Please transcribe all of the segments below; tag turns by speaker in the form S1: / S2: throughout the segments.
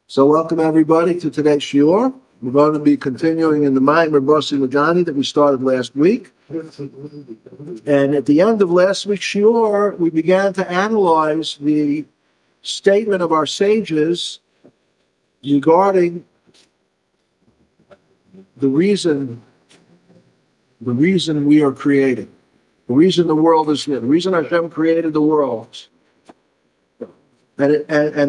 S1: So welcome everybody to today's shiur. We're going to be continuing in the Maamar Basi Legani that we started last week. And at the end of last week's shiur, we began to analyze the statement of our sages regarding the reason we are created, the reason the world is here, the reason Hashem created the world. And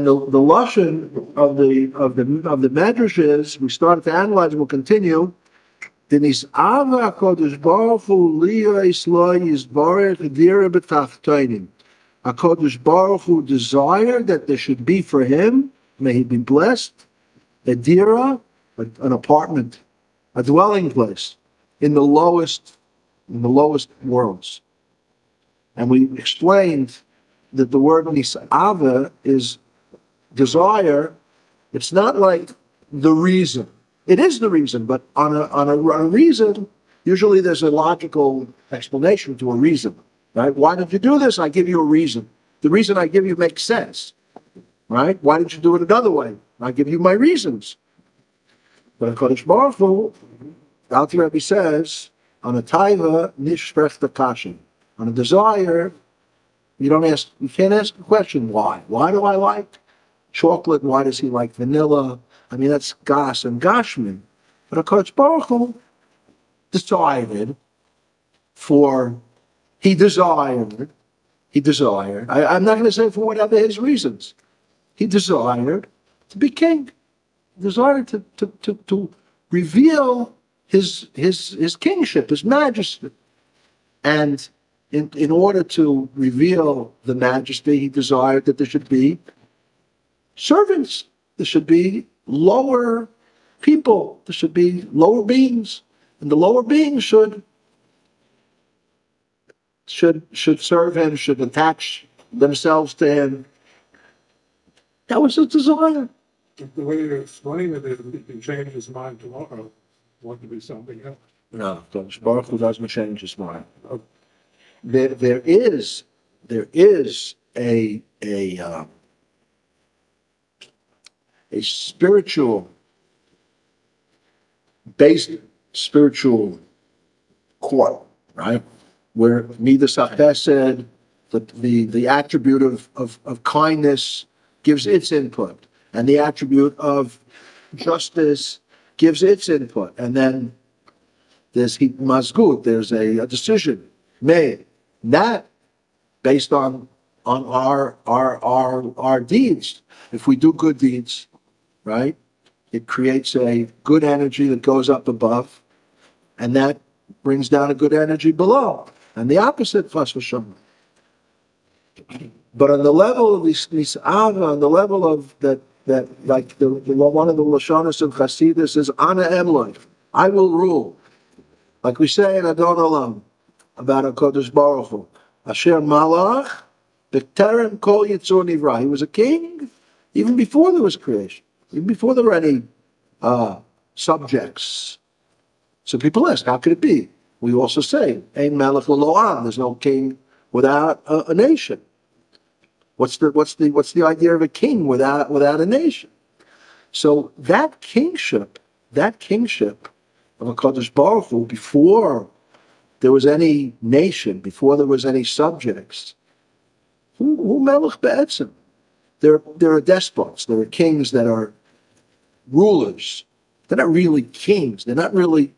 S1: the lashon of the Midrash is, we started to analyze and we'll continue. Denis ava HaKadosh Baruch Hu liyos lo yisbarech dira b'tachtonim. HaKadosh Baruch Hu desired that there should be for him, may he be blessed, a dira, an apartment, a dwelling place in the lowest worlds. And we explained that the word nis'ava is desire. It's not like the reason. It is the reason, but on a reason, usually there's a logical explanation to a reason, right? Why did you do this? I give you a reason. The reason I give you makes sense, right? Why didn't you do it another way? I give you my reasons. But HaKadosh Baruch Hu, the Rebbe says, on a taiva nishprech kashin, on a desire. You can't ask the question, why? Why do I like chocolate? Why does he like vanilla? I mean, that's gas and gashmin. But HaKadosh Baruch Hu decided he desired, I'm not going to say for whatever his reasons. He desired to be king. He desired to reveal his kingship, his majesty. And in order to reveal the majesty, he desired that there should be servants. There should be lower people. There should be lower beings. And the lower beings should serve him, should attach themselves to him. That was his desire.
S2: The way you explain it is he can change his mind tomorrow. Want to be something else.
S1: No, Baruch Hu doesn't change his mind. There is a spiritual court, right? Where Midas HaChesed, the attribute of kindness gives its input, and the attribute of justice gives its input, and then there's mazgut, there's a decision made, not based on our deeds. If we do good deeds, right, it creates a good energy that goes up above, and that brings down a good energy below, and the opposite, chas v'shalom. But on the level of nis'ava, on the level of that like one of the lashonos of Chasidus is ana emloi, I will rule, like we say in Adon Olam about HaKadosh Baruch Hu, Asher Malach B'terem Kol Yitzur Nivra. He was a king even before there was creation, even before there were any subjects. So people ask, how could it be? We also say, Ein Melech L'lo Am. There's no king without a nation. What's the idea of a king without a nation? So that kingship of HaKadosh Baruch Hu, before there was any nation, before there was any subjects, who melech be'etzem? There are despots, there are kings that are rulers. They're not really kings. They're not really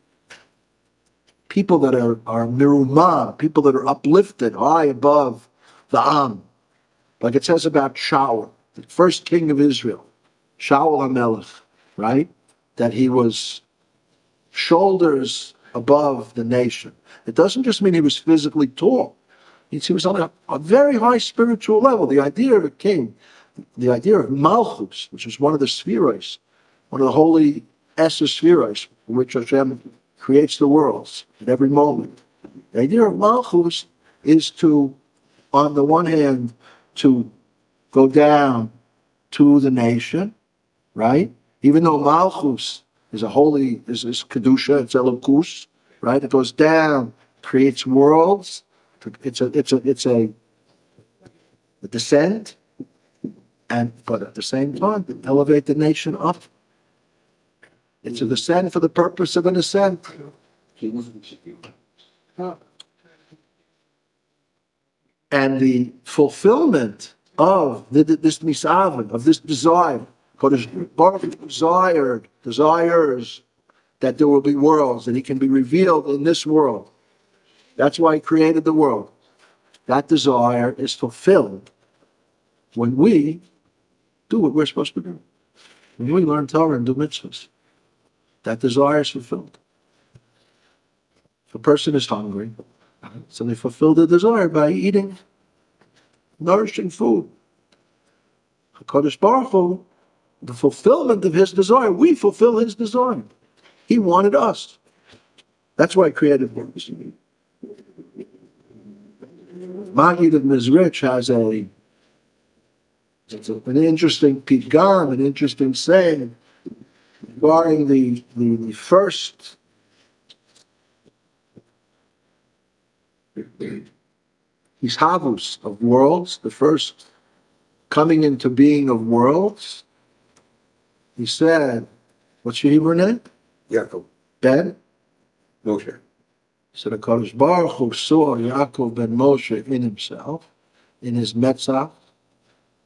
S1: people that are mirumah, people that are uplifted high above the Am. Like it says about Shaul, the first king of Israel, Shaul HaMelech, right? That he was shoulders above the nation. It doesn't just mean he was physically tall. He was on a very high spiritual level. The idea of a king, the idea of Malchus, which is one of the spheros, one of the holy Esser spheros, in which Hashem creates the worlds at every moment. The idea of Malchus is to, on the one hand, to go down to the nation, right? Even though Malchus is a holy, is Kedusha, it's Elokus, right? It goes down, creates worlds. It's a descent. but at the same time, elevate the nation up. It's an ascent for the purpose of an ascent. And the fulfillment of this misavin, of this desire, Kodesh Baruch Hu desires that there will be worlds, that he can be revealed in this world. That's why he created the world. That desire is fulfilled when we do what we're supposed to do. When we learn Torah and do mitzvahs, that desire is fulfilled. If a person is hungry, so they fulfill the desire by eating nourishing food. HaKadosh Baruch Hu, the fulfillment of his desire, we fulfill his desire. He wanted us. That's why he created worlds. Maggid of Mizrich has an interesting pidgam, an interesting saying regarding the first Ishavus of worlds, the first coming into being of worlds. He said, what's your Hebrew name?
S3: Yaakov.
S1: Ben?
S3: Moshe.
S1: So the Kadosh Baruch Hu saw Yaakov ben Moshe in himself, in his Metzach,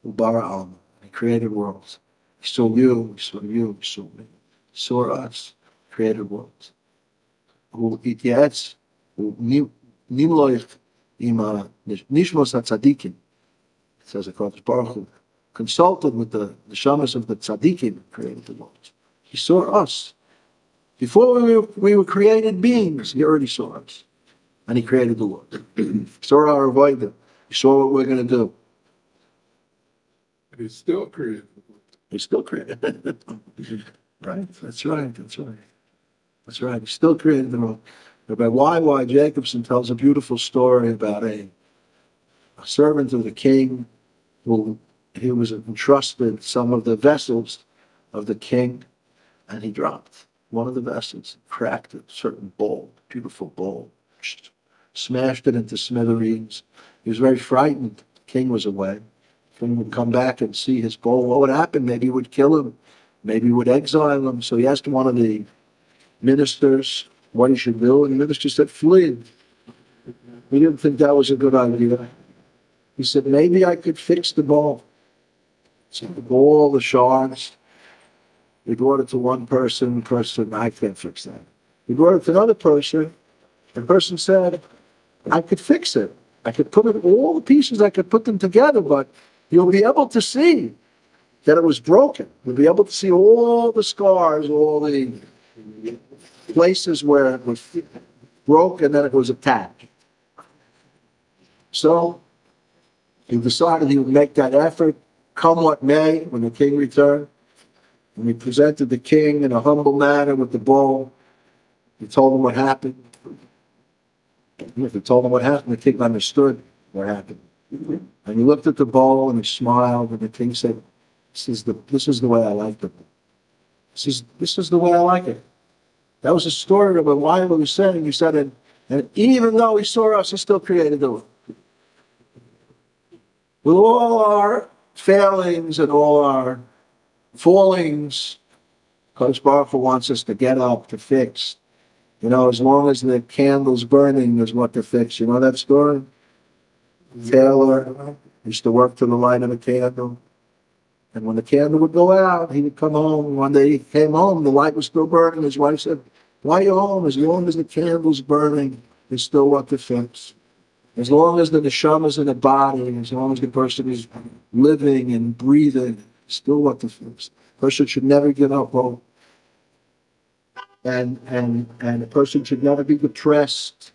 S1: Ubara Alma. He created worlds. He saw you, he saw you, he saw me. He saw us, created worlds. Who ityaetz, who nimloich ima nishmos hatzadikim. It says the Kadosh Baruch Hu consulted with the shamas of the tzadikim, created the worlds. He saw us. Before we were created beings, he already saw us. And he created the world. He saw our avodah. He saw what we're going to do.
S2: And he still created.
S1: He still created. Right? That's right. That's right. That's right. He still created the world. Rabbi Y. Jacobson tells a beautiful story about a servant of the king who he was entrusted some of the vessels of the king, and he dropped one of the vessels, cracked a certain bowl, beautiful bowl, smashed it into smithereens. He was very frightened. The king was away. The king would come back and see his bowl. What would happen? Maybe he would kill him. Maybe he would exile him. So he asked one of the ministers what he should do, and the minister said, flee. He didn't think that was a good idea. He said, maybe I could fix the bowl. So the bowl, the shards. He brought it to one person, I can't fix that. He brought it to another person, the person said, I could fix it. I could put it, all the pieces, I could put them together, but you'll be able to see that it was broken. You'll be able to see all the scars, all the places where it was broke and then it was attacked. So he decided he would make that effort, come what may, when the king returned. And he presented the king in a humble manner with the bowl. He told him what happened. If he told him what happened, the king understood what happened. And he looked at the bowl and he smiled, and the king said, this is the way I like it. This is the way I like it. That was a story of why he was saying. He said, and even though he saw us, he still created the world. With all our failings and all our fallings, Kodesh Baruch Hu wants us to get up, to fix. You know, as long as the candle's burning is what to fix. You know that story? Taylor used to work to the light of a candle. And when the candle would go out, he would come home. One day he came home, the light was still burning. His wife said, why are you home? As long as the candle's burning, there's still what to fix. As long as the neshama is in the body, as long as the person is living and breathing, still what to fix. A person should never give up hope. And a person should never be depressed.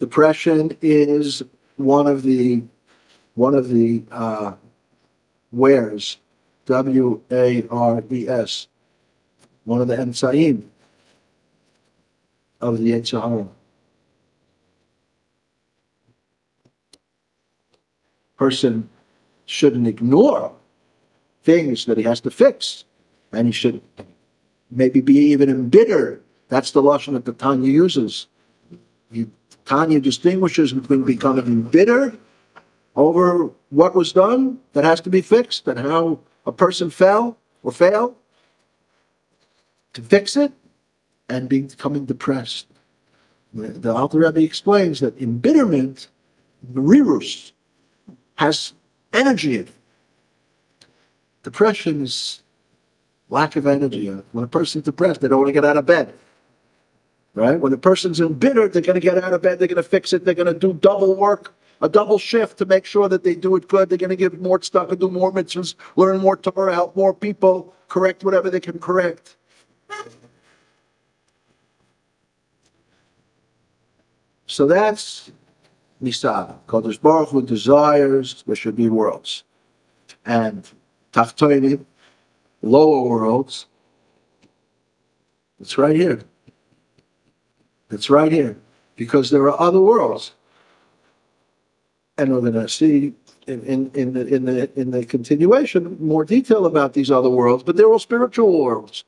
S1: Depression is one of the wares, W-A-R-E-S, one of the emtsaim of the Yetzer Hara. Person shouldn't ignore things that he has to fix, and he should maybe be even embittered. That's the lashon that the Tanya uses. Tanya distinguishes between becoming embittered over what was done that has to be fixed, and how a person fell or failed, to fix it, and becoming depressed. The Alter Rebbe explains that embitterment, merirus, has energy in it. Depression is lack of energy. When a person's depressed, they don't want to get out of bed. Right? When a person's embittered, they're going to get out of bed, they're going to fix it, they're going to do double work, a double shift to make sure that they do it good. They're going to give more stuff and do more mitzvahs, learn more Torah, help more people, correct whatever they can correct. So that's Nisa. Kodesh Baruch Hu desires there should be worlds. And Tachtonim, lower worlds, it's right here. It's right here. Because there are other worlds. And we're going to see in the continuation more detail about these other worlds, but they're all spiritual worlds.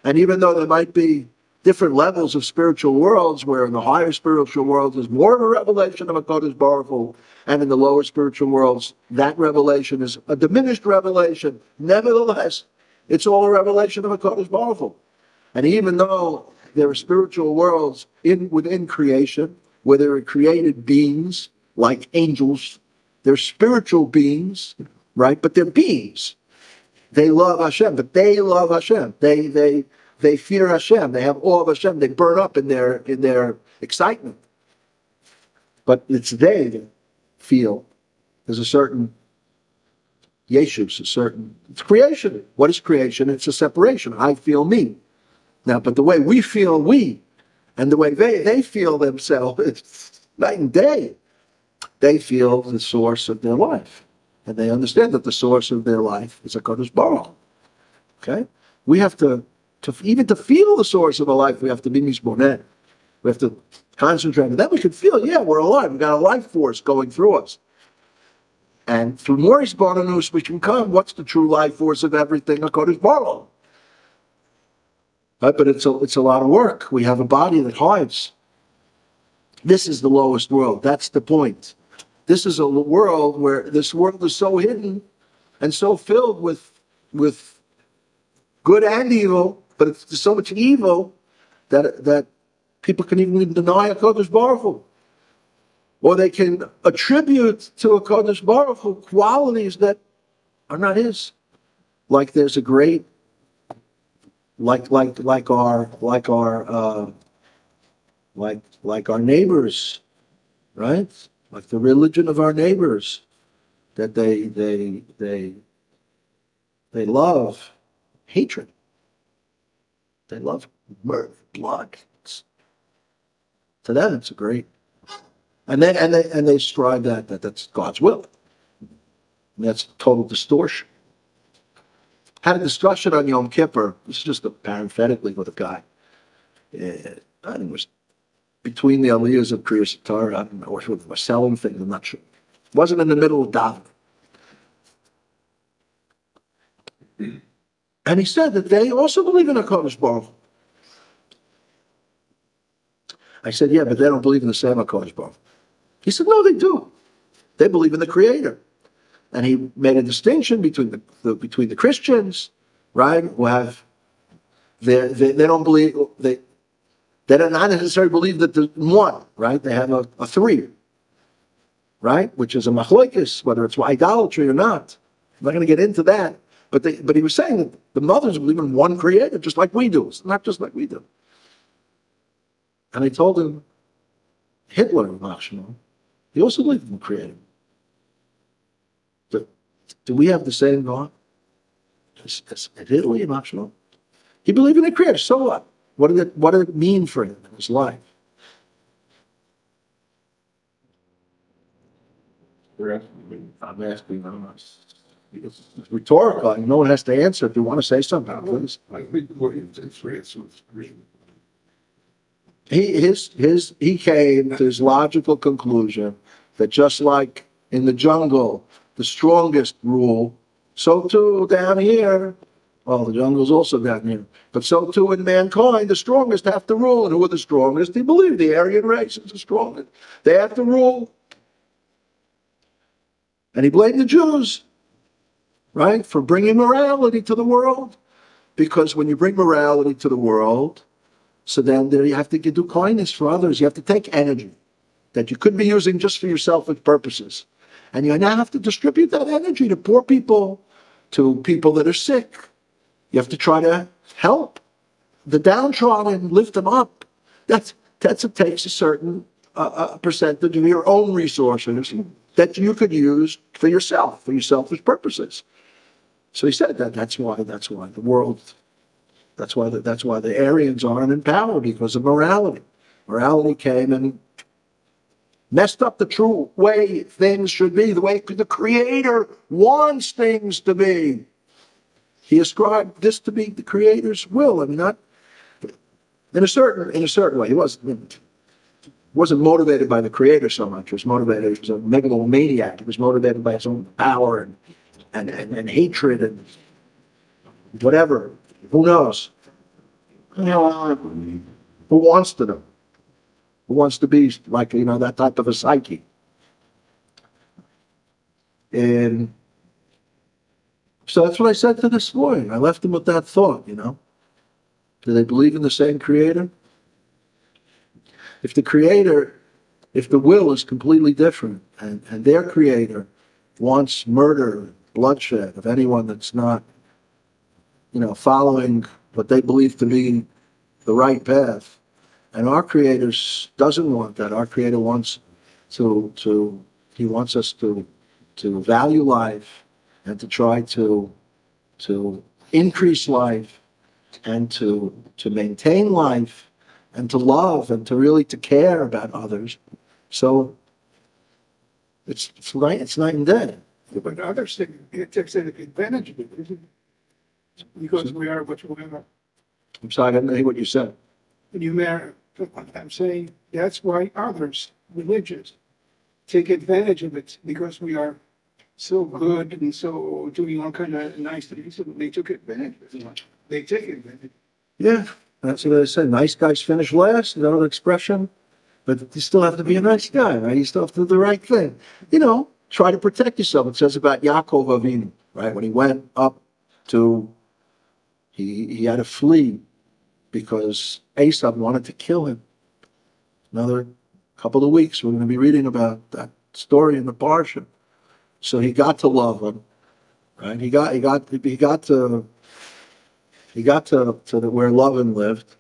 S1: And even though there might be different levels of spiritual worlds, where in the higher spiritual worlds is more of a revelation of a Kodesh Baruch Hu, and in the lower spiritual worlds, that revelation is a diminished revelation. Nevertheless, it's all a revelation of a Kodesh Baruch Hu. And even though there are spiritual worlds within creation, where there are created beings, like angels, they're spiritual beings, right? But they're beings. They love Hashem, but they love Hashem. They fear Hashem. They have awe of Hashem. They burn up in their excitement. But it's they that feel. There's a certain yeshus, it's creation. What is creation? It's a separation. I feel me. Now, but the way we feel we, and the way they feel themselves, it's night and day. They feel the source of their life. And they understand that the source of their life is a Kodesh Baruch Hu. Okay? We have to even to feel the source of our life, we have to be mishboneh. We have to concentrate. And then we can feel, yeah, we're alive. We've got a life force going through us. And through more Yisbonenus, we can come. What's the true life force of everything? A Kodesh Baruch Hu. Right? But it's a lot of work. We have a body that hides. This is the lowest world. That's the point. This is a world where this world is so hidden and so filled with good and evil, but it's so much evil that people can even deny a Kodesh Baruch Hu. Or they can attribute to a Kodesh Baruch Hu qualities that are not his. Like there's a great, like our neighbors, right? Like the religion of our neighbors, that they love hatred. They love murder, blood. To them, it's a great, and they strive that's God's will. And that's total distortion. Had a discussion on Yom Kippur. This is just parenthetically with a guy. I think it was between the aliyahs of Kriyas Torah, I don't know, or with the selling things, I'm not sure. It wasn't in the middle of davening. And he said that they also believe in a Kodesh Baruch Hu. I said, yeah, but they don't believe in the same Kodesh Baruch Hu. He said, no, they do. They believe in the Creator. And he made a distinction between the Christians, right, who have, they don't believe, they don't not necessarily believe that there's one, right? They have a three, right? Which is a machlokes, whether it's idolatry or not. I'm not going to get into that. But he was saying that the mothers believe in one creator, just like we do. It's not just like we do. And I told him, Hitler, Shmuel, he also believed in the creator. But do we have the same God as Hitler, Shmuel? He believed in the creator. So what? What did it mean for him in his life? I'm asking. It's rhetorical. No one has to answer. If you want to say something, please.
S2: I think what his answer was great.
S1: He came to his logical conclusion that just like in the jungle, the strongest rule, so too down here. Well, the jungle's also down here. But so too in mankind, the strongest have to rule. And who are the strongest? He believed the Aryan race is the strongest. They have to rule. And he blamed the Jews. right? For bringing morality to the world. Because when you bring morality to the world, so then there you have to do kindness for others. You have to take energy that you could be using just for your selfish purposes. And you now have to distribute that energy to poor people, to people that are sick. You have to try to help the downtrodden, lift them up. It takes a certain percentage of your own resources that you could use for yourself, for your selfish purposes. So he said that's why the world, that's why the Aryans aren't in power, because of morality. Morality came and messed up the true way things should be, the way the Creator wants things to be. He ascribed this to be the Creator's will. I mean, not in a certain way. He wasn't motivated by the Creator so much. He was motivated. He was a megalomaniac. He was motivated by his own power and hatred and whatever. Who knows? You know, who wants to know? Who wants to be like, that type of a psyche? And so that's what I said to this boy. I left him with that thought, Do they believe in the same Creator? If the will is completely different, and their Creator wants murder, bloodshed of anyone that's not, following what they believe to be the right path, and our Creator doesn't want that. Our Creator wants He wants us to value life and to try to increase life and to maintain life and to love and to really to care about others. So it's night and day.
S2: But others take advantage of it, isn't it? Because we are what we are.
S1: I'm sorry, I didn't hear what you said.
S2: When you marry, I'm saying that's why others, religious, take advantage of it, because we are so good and so doing all kind of nice things. They took advantage of it. They take advantage.
S1: Yeah, that's what I said. Nice guys finish last. Is that an expression? But you still have to be a nice guy, right? You still have to do the right thing. Try to protect yourself. It says about Yaakov Avinu, right? When he went up he had to flee because Esau wanted to kill him. Another couple of weeks, we're going to be reading about that story in the Parsha. So he got to love him, right? He got to where Lavan lived,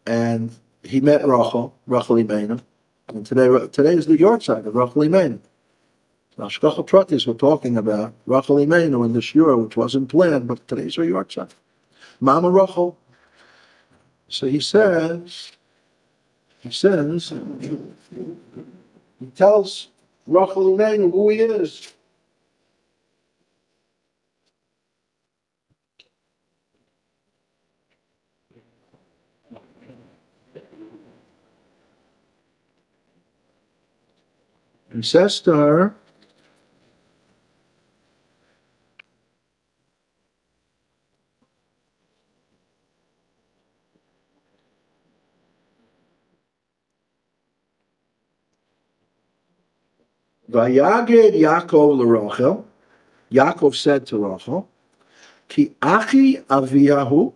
S1: and he met Rachel Imenu, and today is the yahrzeit of Rachel Imenu. Hashgacha Pratis, we're talking about Rachel Imenu in the Shura, which wasn't planned, but today's her yahrzeit. Maamar Rachel. So he tells Rachel Imenu who he is. He says to her, Vayaged Yaakov l'Rachel. Yaakov said to Rachel, Ki achi aviyahu,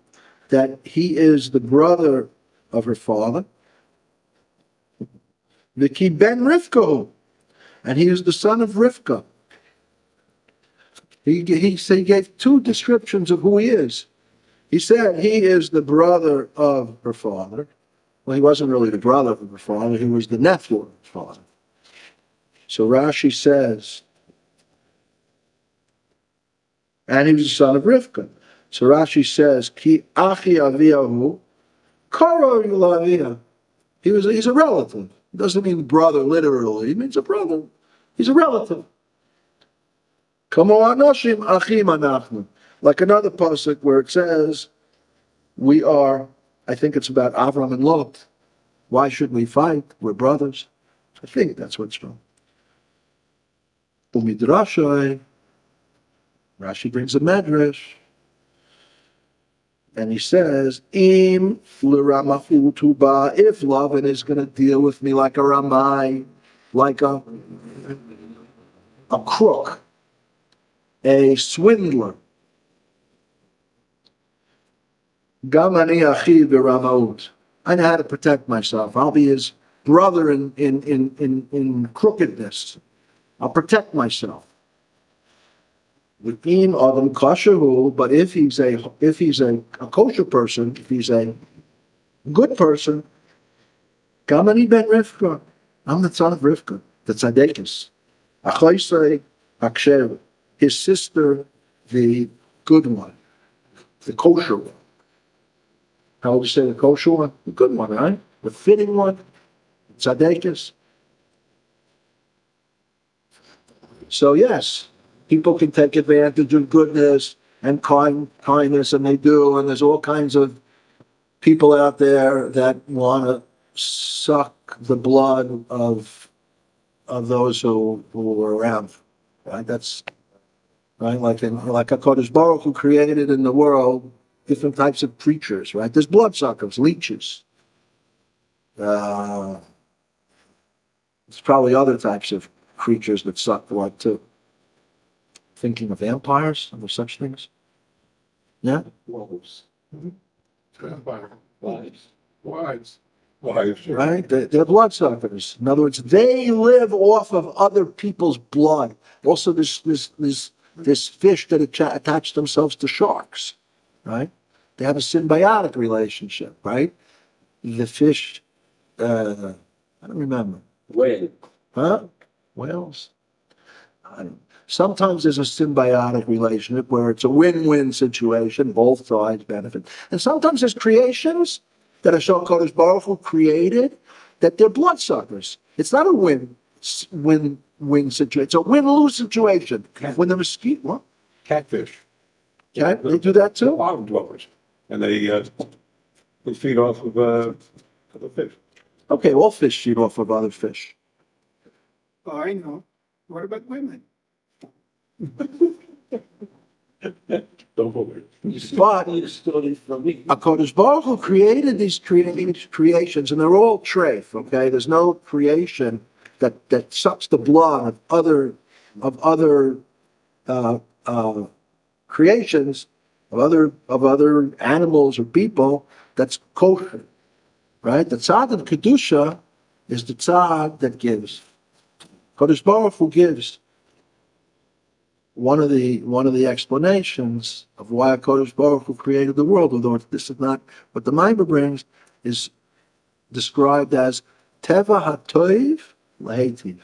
S1: that he is the brother of her father. V'ki ben Rivka, and he is the son of Rivka. He gave two descriptions of who he is. He said he is the brother of her father. Well, he wasn't really the brother of her father. He was the nephew of her father. So Rashi says, and he was the son of Rivka. So Rashi says, Ki achi aviyahu, karo yulaviyah. He's a relative. It doesn't mean brother literally. It means a brother. He's a relative. Kamo anoshim achim anachnu. Like another pasuk where it says, we are, I think it's about Avram and Lot. Why should we fight? We're brothers. I think that's what's wrong. Umidrashai, Rashi brings a Midrash, and he says, Im l'ramahu tuba, if Lavan is going to deal with me like a ramai, like a crook, a swindler. Gam ani achi b'ramaut. I know how to protect myself. I'll be his brother in crookedness. I'll protect myself. V'im adam kosherhu, but if he's a kosher person, if he's a good person, gam ani ben Rivka. I'm the son of Rivka, the tzadekis. Achoisei haksher, his sister, the good one, the kosher one. How would you say the kosher one? The good one, right? The fitting one, tzadekis. So yes, people can take advantage of goodness and kindness, and they do, and there's all kinds of people out there that want to suck the blood of those who were around. Right? That's right, like HaKadosh Baruch who created in the world different types of creatures, right? There's bloodsuckers, leeches. There's probably other types of creatures that suck blood too. Thinking of vampires, are there such things? Yeah?
S3: Wolves.
S2: Vampire.
S3: Wives.
S2: Wives.
S3: Wives.
S1: Right? They're bloodsuckers. In other words, they live off of other people's blood. Also, this fish that attach themselves to sharks, right? They have a symbiotic relationship, right? The fish, I don't remember.
S3: Whale.
S1: Huh? Whales? I don't. Sometimes there's a symbiotic relationship where it's a win-win situation, both sides benefit. And sometimes there's creations that Hashem Kodesh Baruch Hu created that they're bloodsuckers. It's not a win-win situation. It's a win-lose situation. When the mosquito, what?
S3: Catfish.
S1: Yeah, they do that
S3: The
S1: too?
S3: bottom dwellers. And they feed off of the fish.
S1: Okay, all fish feed off of other fish.
S2: Oh, I know. What about women?
S3: Don't go there.
S1: But HaKadosh Baruch Hu created these creations, and they're all treif, okay? There's no creation that sucks the blood of other creations, of other animals or people that's kosher, right? The tzad of kedusha is the tzad that gives. Kadosh Baruch Hu gives. One of the explanations of why Kadosh Baruch Hu created the world, although this is not what the Maamar brings, is described as teva hatoiv lehetiv.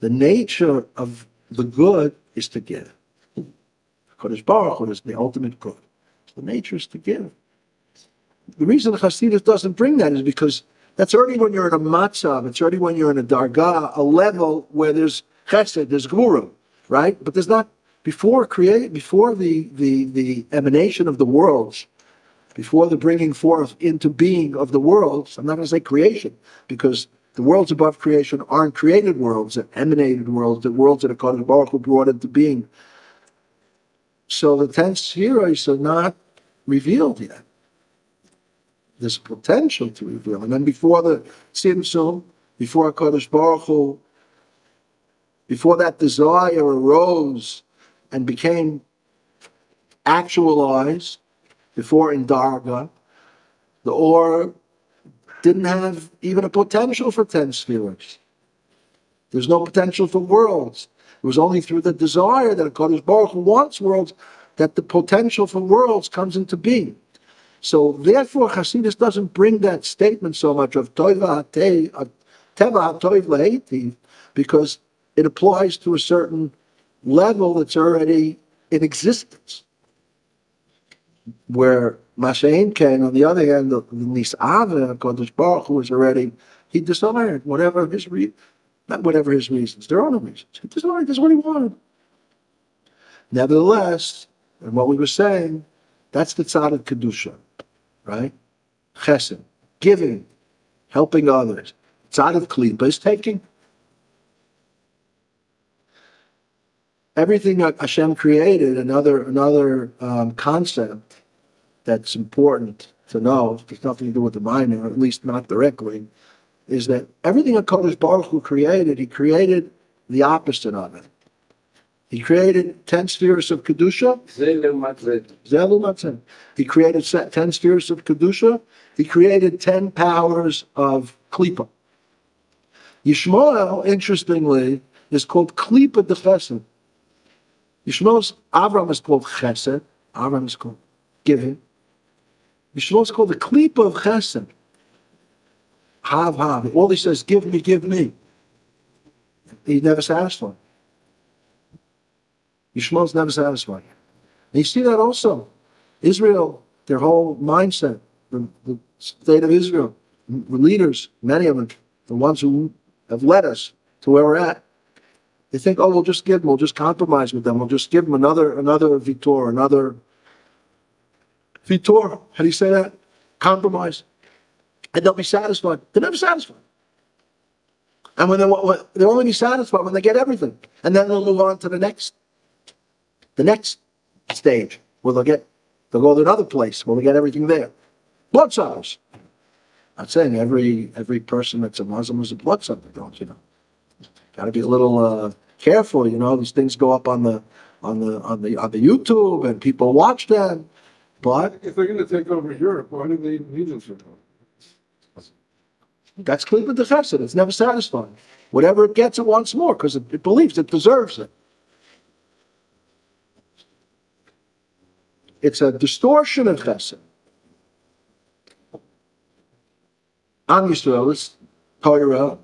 S1: The nature of the good is to give. Kadosh Baruch Hu is the ultimate good. The nature is to give. The reason Chassidus doesn't bring that is because that's already when you're in a matzav, it's already when you're in a dargah, a level where there's chesed, there's gvura, right? But there's not, before the emanation of the worlds, before the bringing forth into being of the worlds, I'm not going to say creation, because the worlds above creation aren't created worlds, they're emanated worlds, the worlds that HaKadosh Baruch Hu brought into being. So the 10 spheres are not revealed yet. There's potential to reveal. And then before the Tzimtzum, before HaKadosh Baruch Hu, before that desire arose and became actualized, before in Darga, the Or didn't have even a potential for 10 spheres. There's no potential for worlds. It was only through the desire that HaKadosh Baruch Hu wants worlds that the potential for worlds comes into being. So therefore, Chassidus doesn't bring that statement so much of Teva HaToiv Le'etiv, because it applies to a certain level that's already in existence. Where Mashain Ken, on the other hand, the Nis'ave, HaKadosh Baruch Hu is already, he desired whatever his not whatever his reasons, their own reasons. He desired, that's what he wanted. Nevertheless, and what we were saying, that's the tzad of Kedusha, right? Chesed, giving, helping others. Tzad of Klipa is taking. Everything that Hashem created, another concept that's important to know, there's nothing to do with the mind, or at least not directly, is that everything that HaKadosh Baruch Hu created, he created the opposite of it. He created 10 spheres of Kedusha. He created 10 spheres of Kedusha. He created 10 powers of Klipa. Yishmael, interestingly, is called Klipa de Chesed. Yishmael's Avram is called Chesed. Avram is called giving. Yishmael is called the Klipa of Chesed. Hav. All he says, give me, give me. He's never satisfied. Yishmael's never satisfied. And you see that also. Israel, their whole mindset, the state of Israel, the leaders, many of them, the ones who have led us to where we're at, they think, oh, we'll just give them, we'll just compromise with them, we'll just give them another Vitor, another Vitor. How do you say that? Compromise. And they'll be satisfied. They're never satisfied. And when they'll only be satisfied when they get everything. And then they'll move on to the next stage, where they'll go to another place where they get everything there. Bloodsuckers. I'm not saying every person that's a Muslim is a bloodsucker, don't you know? Got to be a little careful, you know. These things go up on the YouTube and people watch them. But
S3: If they're going to take over Europe, why do they need them for?
S1: That's Klipa de Chesed. It's never satisfying. Whatever it gets, it wants more because it believes it deserves it. It's a distortion of Chesed. Am Yisrael is Torah,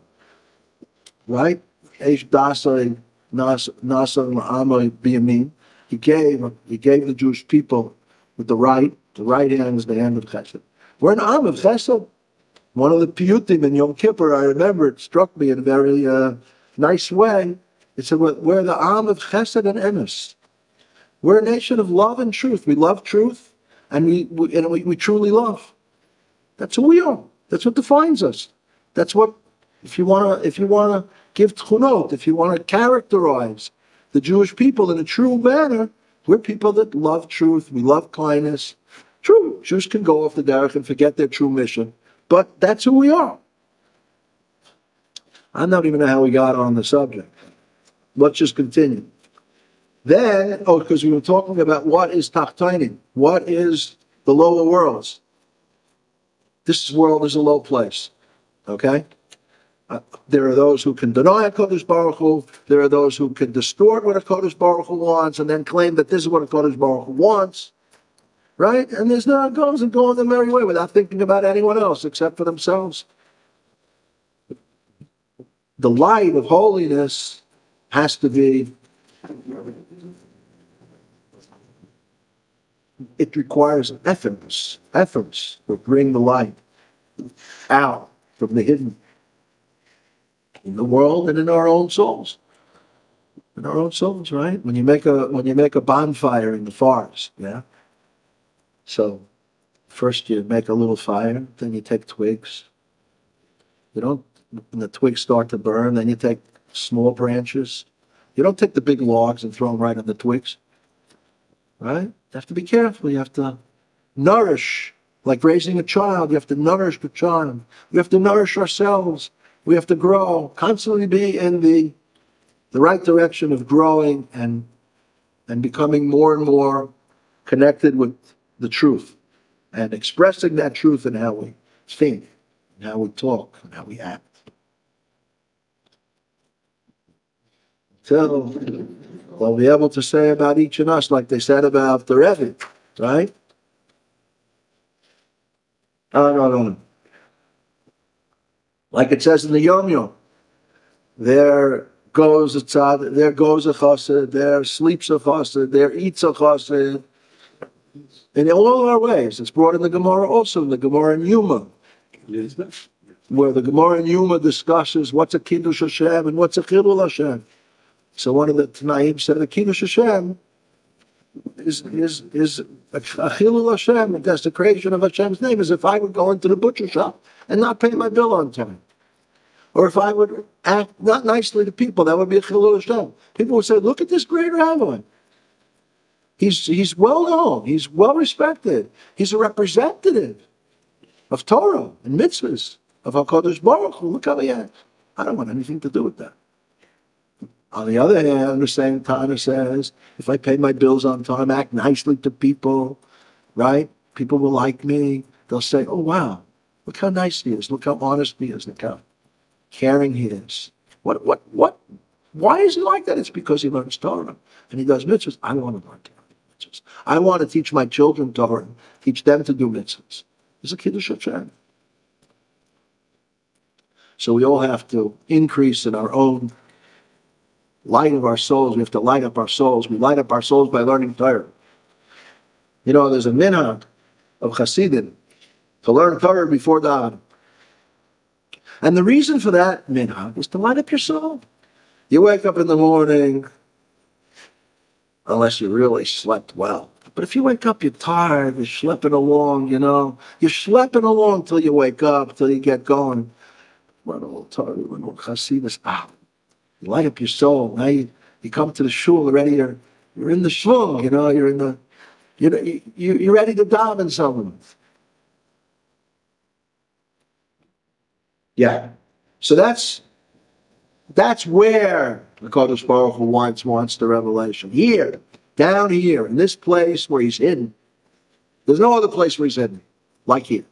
S1: right? Eish Dasai Nasa La'amai Biyamin. He gave the Jewish people with the right hand is the hand of Chesed. We're an Am of Chesed. One of the piyutim in Yom Kippur, I remember, it struck me in a very nice way. It said, we're the Am of Chesed and Emes. We're a nation of love and truth. We love truth, and we truly love. That's who we are. That's what defines us. That's what, if you wanna give tchunot, if you wanna characterize the Jewish people in a true manner, we're people that love truth. We love kindness. True, Jews can go off the derech and forget their true mission. But that's who we are. I don't even know how we got on the subject. Let's just continue. Then, because we were talking about what is Tachtainim, what is the lower worlds. This world is a low place, okay? There are those who can deny HaKadosh Baruch Hu. There are those who can distort what HaKadosh Baruch Hu wants and then claim that this is what HaKadosh Baruch Hu wants. Right? And there's no goes and go on their merry way without thinking about anyone else except for themselves. The light of holiness has to be, it requires efforts to bring the light out from the hidden in the world and in our own souls. In our own souls, right? When you make a bonfire in the forest, yeah? So, first you make a little fire, then you take twigs. When the twigs start to burn, then you take small branches. You don't take the big logs and throw them right on the twigs. Right? You have to be careful. You have to nourish, like raising a child. You have to nourish the child. We have to nourish ourselves. We have to grow, constantly be in the right direction of growing and becoming more and more connected with the truth and expressing that truth in how we think, and how we talk, and how we act. So they'll be able to say about each of us like they said about the Rebbe, right? No. Like it says in the Yom Yom, there goes a tzad, there goes a chassid, there sleeps a chassid, there eats a chassid. In all our ways, it's brought in the Gemara also, in the Gemara in Yuma, where the Gemara in Yuma discusses what's a Kiddush Hashem and what's a Chilul Hashem. So one of the Tanaim said the Kiddush Hashem is a Chilul Hashem, a desecration of Hashem's name, as if I would go into the butcher shop and not pay my bill on time. Or if I would act not nicely to people, that would be a Chilul Hashem. People would say, look at this great rabbi. He's well known. He's well respected. He's a representative of Torah and mitzvahs of HaKadosh Baruch Hu. Look how he acts. I don't want anything to do with that. On the other hand, the same Tana says, if I pay my bills on time, act nicely to people, right? People will like me. They'll say, oh, wow, look how nice he is. Look how honest he is. Look how caring he is. Why is he like that? It's because he learns Torah and he does mitzvahs. I want to learn mitzvahs. I want to teach my children Torah, teach them to do mitzvahs. It's a Kiddush Hashem. So we all have to increase in our own light of our souls. We have to light up our souls. We light up our souls by learning Torah. You know, there's a minhag of Hasidim to learn Torah before daven. And the reason for that minhag is to light up your soul. You wake up in the morning, unless you really slept well. But if you wake up, you're tired, you're schlepping along, you know. You're schlepping along till you wake up, till you get going. Learn a little Torah, learn a little Hasidus. You light up your soul. Now you come to the shul already. You're in the shul. You know. You're in the. You're ready to daven someone. Yeah. So that's where the Kodesh Baruch Hu wants the revelation. Here, down here, in this place where he's hidden. There's no other place where he's hidden like here.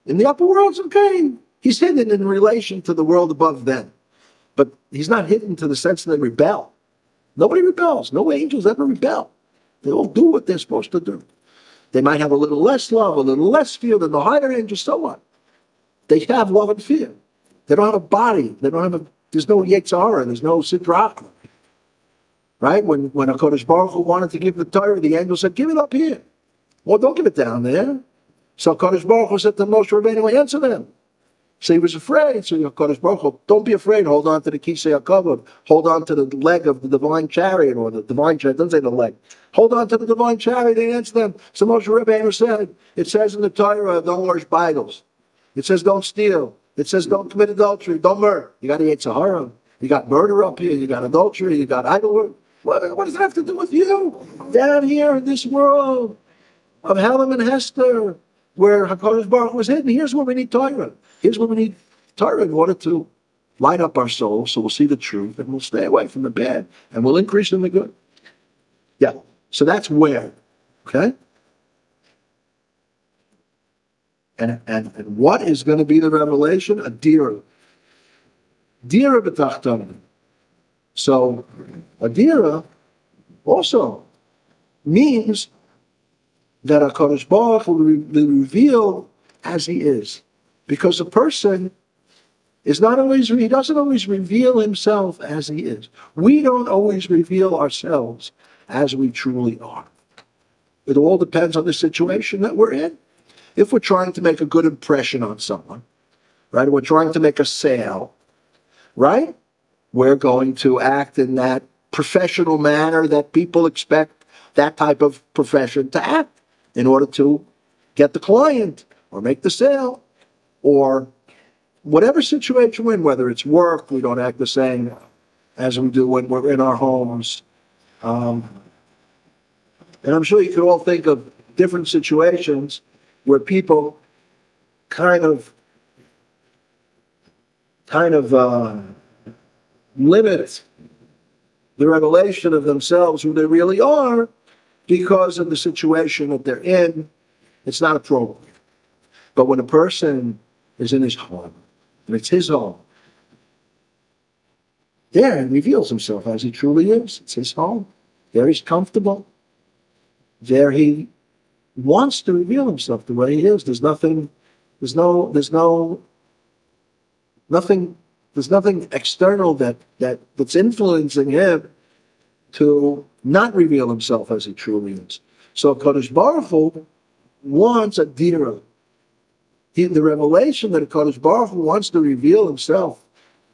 S1: In the upper worlds of pain, he's hidden in relation to the world above them. But he's not hidden to the sense that they rebel. Nobody rebels. No angels ever rebel. They all do what they're supposed to do. They might have a little less love, a little less fear than the higher angels, so what? They have love and fear. They don't have a body. They don't have there's no Yetzirah, there's no Sidra. Right? When HaKadosh Baruch Hu wanted to give the Torah, the angel said, give it up here. Well, don't give it down there. So HaKadosh Baruch Hu said to Moshe Rabbeinu, answer them. So he was afraid. So HaKadosh Baruch Hu, don't be afraid. Hold on to the Kisei HaKavod. Hold on to the leg of the divine chariot, or the divine chariot. Doesn't say the leg. Hold on to the divine chariot and answer them. So Moshe Rabbeinu said, it says in the Torah, don't worship idols. It says don't steal. It says don't commit adultery. Don't murder. You got to eat Sahara. You got murder up here. You got adultery. You got idol work. What does it have to do with you? Down here in this world of Halem and Hester, where HaKadosh Baruch Hu was hidden, here's where we need Torah. Here's where we need Torah in order to light up our souls so we'll see the truth and we'll stay away from the bad and we'll increase in the good. Yeah. So that's where. Okay? And what is going to be the revelation? A dira. Dira b'tachtonim. So, a dira also means that HaKadosh Baruch Hu will be revealed as he is. Because a person is not always, he doesn't always reveal himself as he is. We don't always reveal ourselves as we truly are. It all depends on the situation that we're in. If we're trying to make a good impression on someone, right? We're trying to make a sale, right? We're going to act in that professional manner that people expect that type of profession to act in order to get the client or make the sale or whatever situation we're in, whether it's work, we don't act the same as we do when we're in our homes. And I'm sure you could all think of different situations where people kind of limit the revelation of themselves, who they really are, because of the situation that they're in. It's not appropriate. But when a person is in his home, and it's his home, there he reveals himself as he truly is. It's his home. There he's comfortable. There he wants to reveal himself the way he is. There's nothing external that's influencing him to not reveal himself as he truly is. So Kadosh Baruch Hu wants a dira. The revelation that Kadosh Baruch Hu wants to reveal himself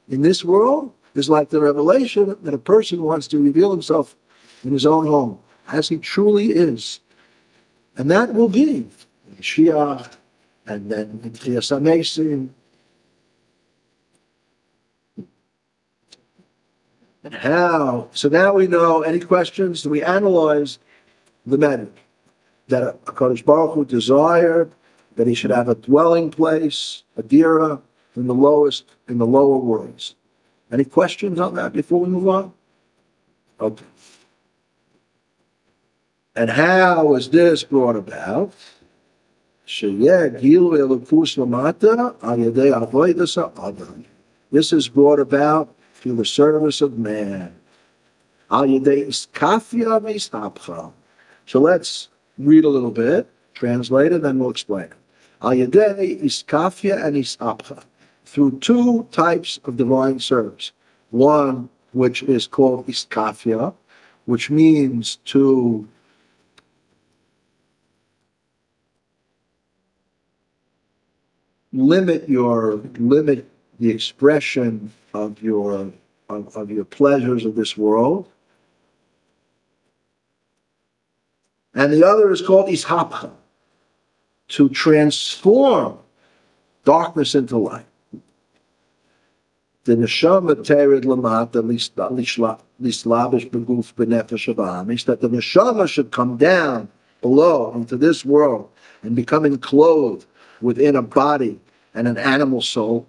S1: in this world is like the revelation that a person wants to reveal himself in his own home, as he truly is. And that will be Mashiach, and then Tchias HaMesim. And how? So now we know. Any questions? Do we analyze the matter that HaKadosh Baruch Hu desired that he should have a dwelling place, a dira, in the lower worlds? Any questions on that before we move on? Okay. And how is this brought about? This is brought about through the service of man. So let's read a little bit, translate it, then we'll explain it. Iskafia and Isapcha, through two types of divine service. One, which is called Iskafia, which means to limit the expression of your pleasures of this world. And the other is called Ishapcha, to transform darkness into light. The neshama tered lamata lislabish beguf benefesh avamis, that the neshama should come down below into this world and become enclosed within a body and an animal soul.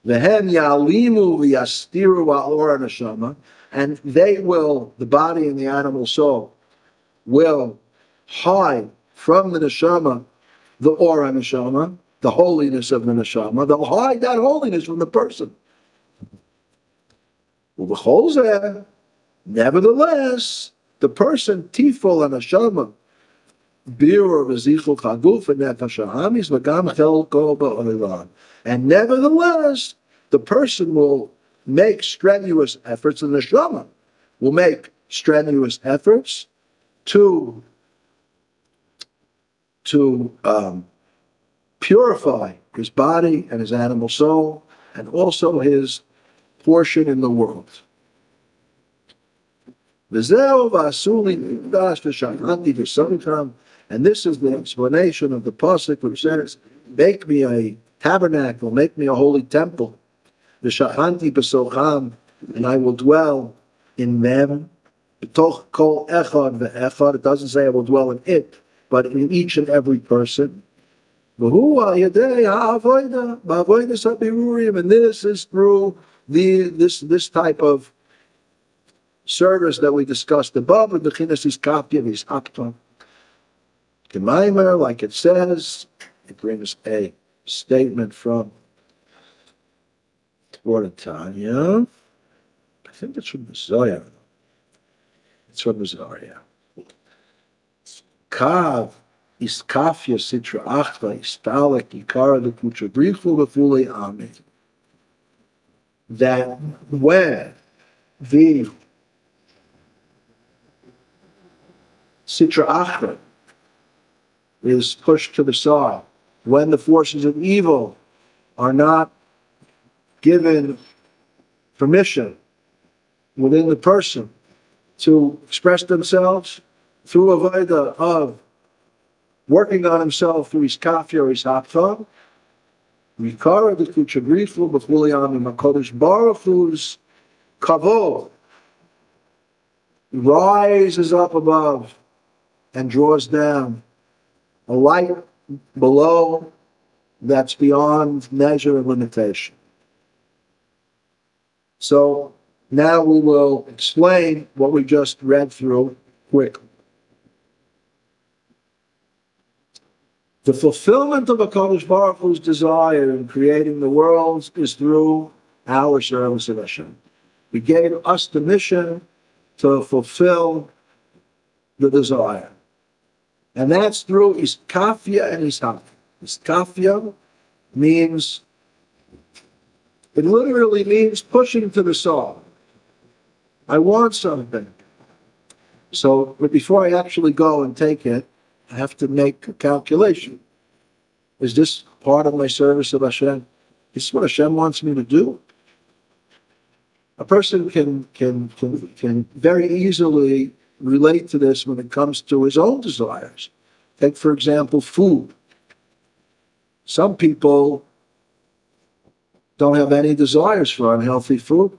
S1: Vehem yalimu v'yastiru alor neshama, and they will, the body and the animal soul, will hide from the neshama, the aura neshama, the holiness of the neshama. They'll hide that holiness from the person. Nevertheless, the person tifol and neshama, and nevertheless, the person will make strenuous efforts, and the neshama will make strenuous efforts to purify his body and his animal soul, and also his portion in the world. And this is the explanation of the pasuk which says, "Make me a tabernacle, make me a holy temple, and I will dwell in them." It doesn't say I will dwell in it, but in each and every person. And this is through this type of service that we discussed above, with the chinas is kapia is apta. The Maamar, like it says, it brings a statement from Tanya. I think it's from the Zohar. It's from the Zohar, yeah. Kav iskafia sitra achva istalek ikara the kuchabrichu befule amen. That when the sitra achva is pushed to the side, when the forces of evil are not given permission within the person to express themselves through a avodah of working on himself through his kafir or his hapfa, Rikara the kuchabrifu b'chuliam HaKadosh Baruch Hu's kavod rises up above and draws down a light below that's beyond measure and limitation. So now we will explain what we just read through quickly. The fulfillment of HaKadosh Baruch Hu's desire in creating the worlds is through our service of Hashem. He gave us the mission to fulfill the desire. And that's through Iskafia and Ishaf. Iskafia means, it literally means pushing to the soul. I want something. So, but before I actually go and take it, I have to make a calculation. Is this part of my service of Hashem? Is this what Hashem wants me to do? A person can very easily relate to this when it comes to his own desires. Take, for example, food. Some people don't have any desires for unhealthy food.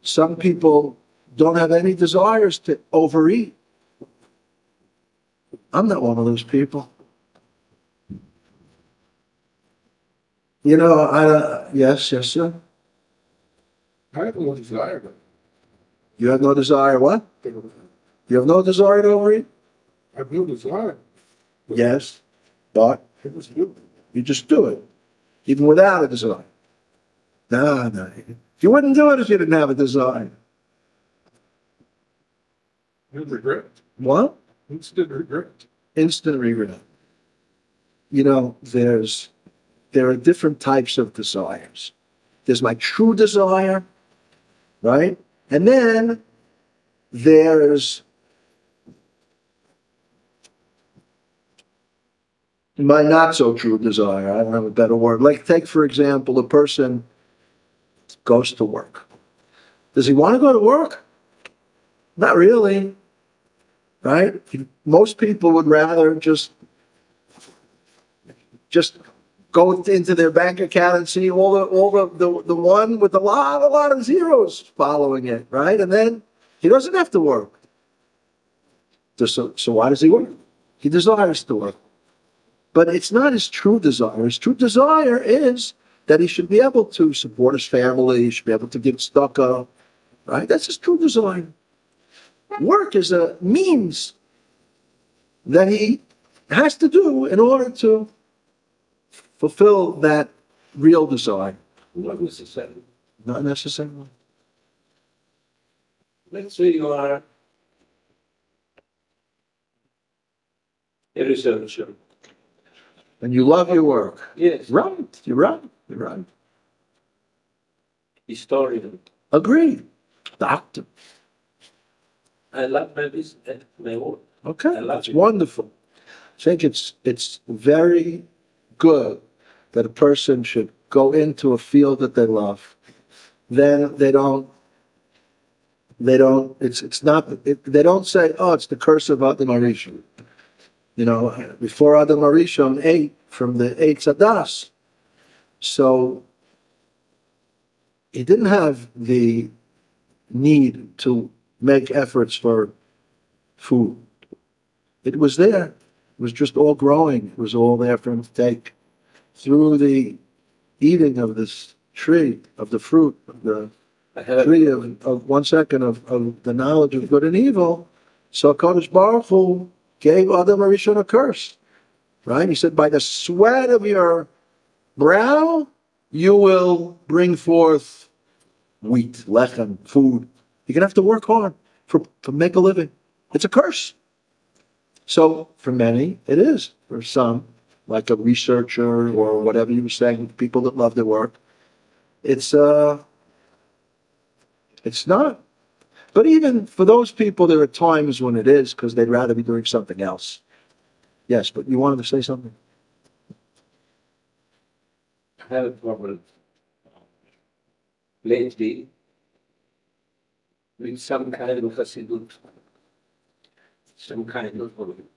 S1: Some people don't have any desires to overeat. I'm not one of those people. You know, yes, sir.
S2: I have no desire.
S1: You have no desire what? You have no desire to overeat?
S2: I have no desire.
S1: Yes, but
S2: I just do.
S1: you just do it, even without a desire. No, no. You wouldn't do it if you didn't have a desire.
S2: No regret.
S1: What?
S2: Instant regret.
S1: Instant regret. You know, there are different types of desires. There's my true desire, right? And then there's my not so true desire. I don't have a better word. Like, take, for example, a person goes to work. Does he want to go to work? Not really, right? Most people would rather just go into their bank account and see all the one with a lot of zeros following it, right? And then he doesn't have to work. So why does he work? He desires to work. But it's not his true desire. His true desire is that he should be able to support his family, he should be able to give tzedakah, right? That's his true desire. Work is a means that he has to do in order to fulfill that real desire.
S4: Not necessarily.
S1: Not necessarily.
S4: Let's say you are a researcher.
S1: And you love your work.
S4: Yes.
S1: Right. You're right. You're right.
S4: Historian.
S1: Agreed. Doctor.
S4: I love my business, my work.
S1: Okay.
S4: I love
S1: That's
S4: it.
S1: wonderful. I think it's very good that a person should go into a field that they love. Then they don't they don't say, oh, it's the curse of Adam Arishon. You know, before Adam Arishon ate from the Eitz Hadas. So he didn't have the need to make efforts for food. It was there. It was just all growing. It was all there for him to take. Through the eating of this tree, of the fruit, of the
S4: I have
S1: tree of 1 second of the knowledge of good and evil, so Kodesh Baruch Hu gave Adam Arishon a curse, right? He said, by the sweat of your brow, you will bring forth wheat, lechem, food. You're going to have to work hard to make a living. It's a curse. So for many, it is. For some, like a researcher or whatever you were saying, people that love their work, it's not. But even for those people, there are times when it is, because they'd rather be doing something else. Yes, but you wanted to say something?
S4: I have a problem lately with some kind of Hasidut, some kind of problem.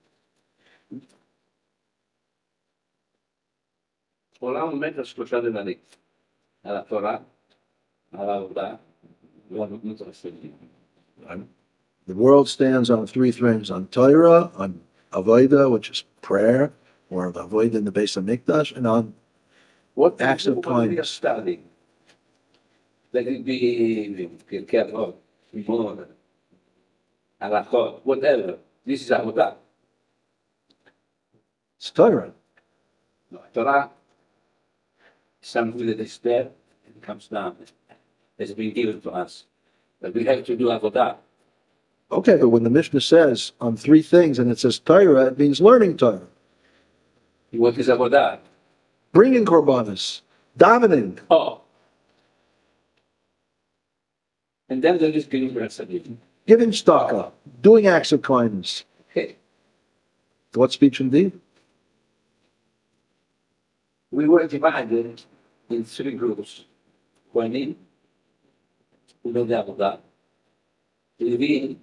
S4: העולם עומד על 3 דברים, על התורה, על העבודה ועל מידרש רhavia.
S1: The world stands on 3 things: on Torah, on Avodah, which is prayer, or the Avodah in the base of Mikdash, and on
S4: What
S1: acts of
S4: we are
S1: kindness.
S4: studying, let it be Pirkei Avot, Maamar, NACHLAOT, whatever. This is Avodah.
S1: It's Torah.
S4: Torah is something that is there and comes down. It's been given to us. But we have to do Avodah.
S1: Okay, but when the Mishnah says on 3 things and it says Torah, it means learning Torah,
S4: What is Avodah?
S1: bringing korbanos, davening.
S4: Oh. And then there is Midrash Rechavia.
S1: Giving tzedakah, doing acts of kindness.
S4: Okay.
S1: What speech indeed?
S4: We were divided in 3 groups. Kohanim, who made the Avodah. Levi,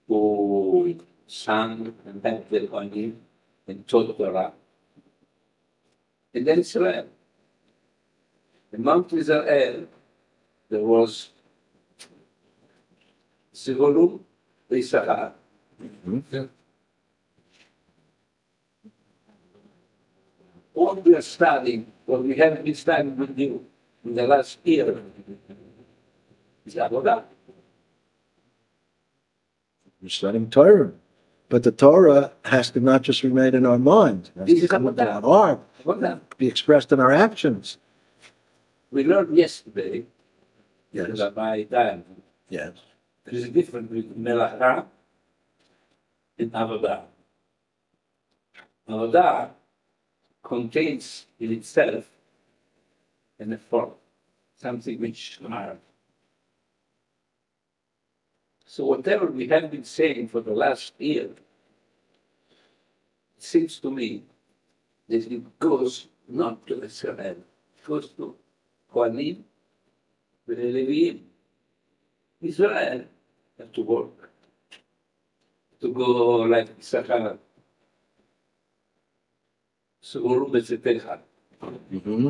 S4: who sang and thanked the Kohanim and taught Torah. And then Israel. Among Israel, there was Zevulun, Issachar. What we are studying, what we have been studying with you in the last year, is Avodah.
S1: We're studying Torah. But the Torah has to not just remain in our mind. It has to come into our heart, be expressed in our actions.
S4: We learned yesterday,
S1: Yes.
S4: Rabbi died.
S1: Yes.
S4: There is a difference between melacha and avodah. Avodah contains in itself an effort, something which is hard. So whatever we have been saying for the last year, it seems to me that it goes not to Israel, it goes to Kohanim, the Levim. Israel have to work, to go like Issachar, Suguru Betzetecha.
S1: Mm-hmm.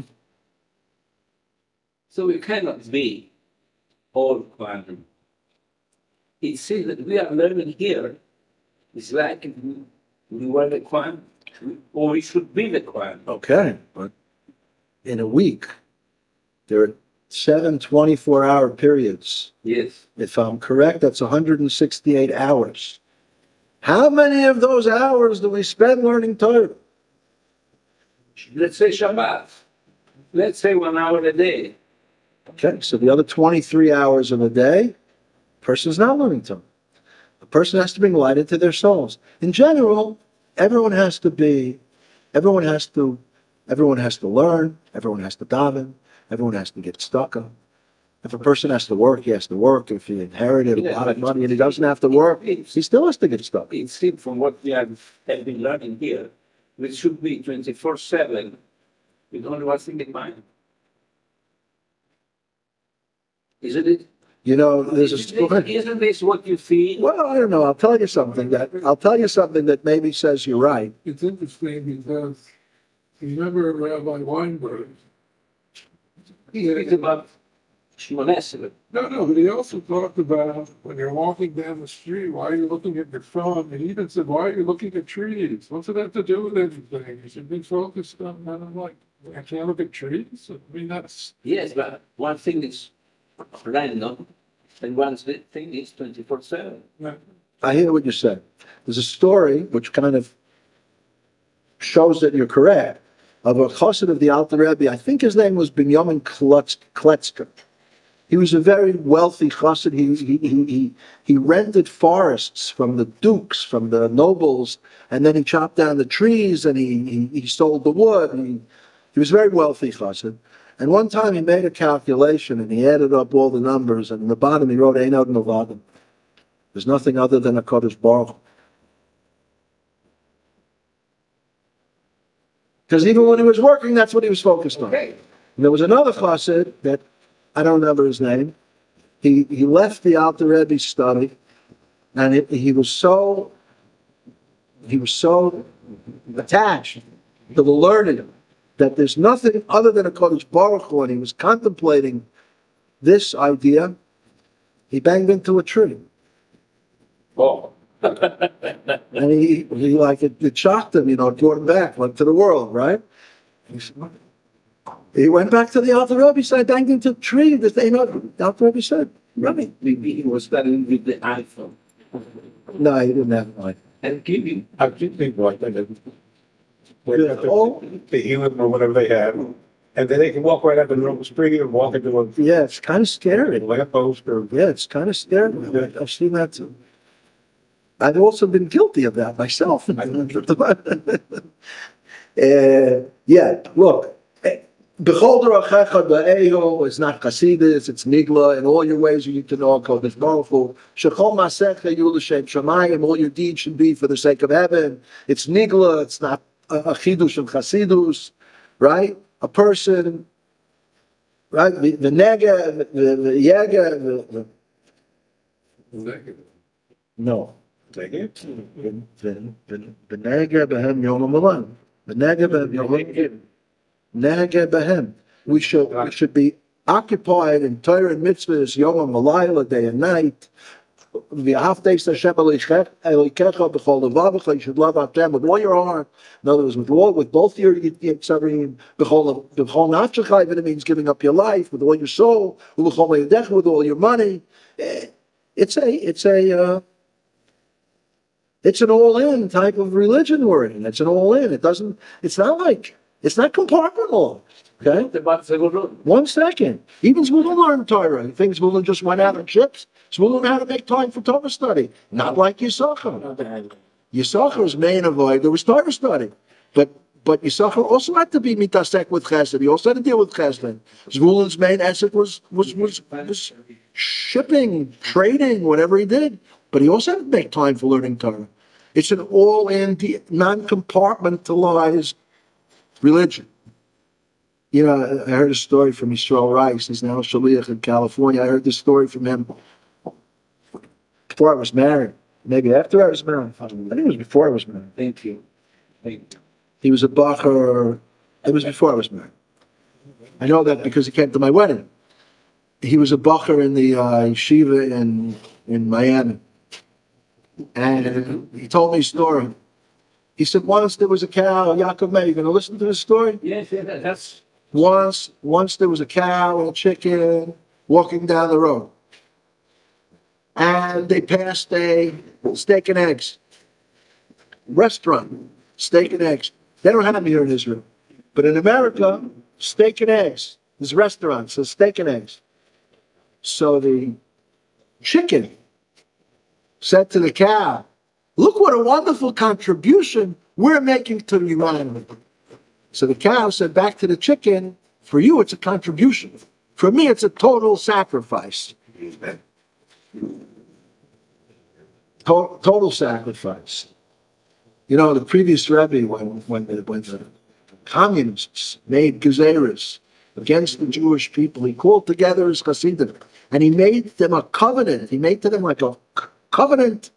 S4: So we cannot be all Kohanim. It seems that we are learning here. It's like if we were the Kohen, or we should be the Kohen.
S1: Okay, but in a week, there are 7 24-hour periods.
S4: Yes.
S1: If I'm correct, that's 168 hours. How many of those hours do we spend learning Torah?
S4: Let's say Shabbat. Let's say 1 hour a day.
S1: Okay, so the other 23 hours of the day, person's not learning Torah. A person has to bring light into their souls. In general, everyone has to learn, everyone has to daven, everyone has to get stuck up. If a person has to work, he has to work. If he inherited a lot of money and he doesn't have to work, he still has to get stuck.
S4: It seems from what we have been learning here, it should be 24/7 with only one thing in mind. Isn't it?
S1: You know, there's a story.
S4: Isn't this what you feel?
S1: Well, I don't know. I'll tell you something that maybe says you're right.
S5: It's interesting because you remember Rabbi Weinberg.
S4: It's about Shmonesel.
S5: No, but he also talked about when you're walking down the street, why are you looking at your phone? And he even said, why are you looking at trees? What's it have to do with anything? You should be focused on that. I'm like, I can't look at trees? I mean, that's...
S4: Yes, but one thing is random, and one thing is 24/7.
S1: I hear what you said. There's a story which kind of shows that you're correct, of a chassid of the Alter Rebbe. I think his name was Binyamin Kletzker. He was a very wealthy chassid. He rented forests from the dukes, from the nobles, and then he chopped down the trees and he sold the wood. He was a very wealthy chassid. And one time he made a calculation and he added up all the numbers, and in the bottom he wrote, Ein Od Milvado. There's nothing other than a Kodesh Baruch Hu. Because even when he was working, that's what he was focused on. And there was another chassid that, I don't remember his name, he left the Alter Rebbe's study, and he was so attached to the learning that there's nothing other than a Kodesh Baruch Hu, and he was contemplating this idea, he banged into a tree.
S4: Oh.
S1: And he like, it shocked him, it brought him back, like to the world, right? He went back to the Alter Rebbe, he said, banged into a tree, the Alter Rebbe said, Rabbi.
S4: Maybe he was studying with the iPhone.
S1: No, he didn't have an iPhone.
S4: And giving.
S3: I think people like that. The healing or whatever they have. And then they can walk right up in the street and walk into a
S1: Yeah, it's kind of scary.
S3: lamppost or.
S1: Yeah, it's kind of scary. I've seen that too. I've also been guilty of that myself. Yeah, look. B'chol derachecha ba'eho is not Chasidus, it's Nigla. In all your ways you need to know Kodesh Baruch Hu. Shechol masecha yu l'shem shamayim, all your deeds should be for the sake of heaven. It's Nigla, it's not a Chidush and Chasidus, right? A person, right? The Nega, the Yega, no.
S3: Take it.
S1: V'nega b'hem yom ha'malan. V'nega b'hem yom ha'malan. Nega b'hem. We should be occupied in Torah and mitzvahs, yom ha'malayla, day and night. V'ahavteis Hashem elikecha b'chol levavecha. You should love Hashem with all your heart. In other words, with both your yitzarim. B'chol nafshecha, even it means giving up your life with all your soul. V'chol me'yadecha, with all your money. It's a It's an all-in type of religion we're in. It's an all-in. It's not compartmental. Okay? One second. Even Zvulun learned Torah. You think Zvulun just went out on ships? Zvulun had to make time for Torah study. Not like Yisachar. Yisachar's main avoid, there was Torah study. But Yisachar also had to be mitasek with chesed. He also had to deal with chesed. Zvulun's main asset was shipping, trading, whatever he did. But he also had to make time for learning Torah. It's an all-in, non-compartmentalized religion. You know, I heard a story from Yisrael Rice. He's now a shaliach in California. I heard this story from him before I was married. Maybe after I was married. I think it was before I was married.
S4: Thank you.
S1: He was a bacher. It was before I was married. I know that because he came to my wedding. He was a bacher in the yeshiva in Miami. And he told me a story. He said once there was a cow. Yaakov Meir, you going to listen to this story?
S4: Yes, that's...
S1: Once there was a cow and a chicken walking down the road. And they passed a steak and eggs restaurant. Steak and eggs. They don't have them here in Israel. But in America, steak and eggs. There's restaurants, so steak and eggs. So the chicken said to the cow, look what a wonderful contribution we're making to humanity. So the cow said back to the chicken, for you it's a contribution. For me it's a total sacrifice. Total sacrifice. You know, the previous Rebbe, when the communists made gezeras against the Jewish people, he called together his Hasidim, and he made them a covenant. He made to them like a covenant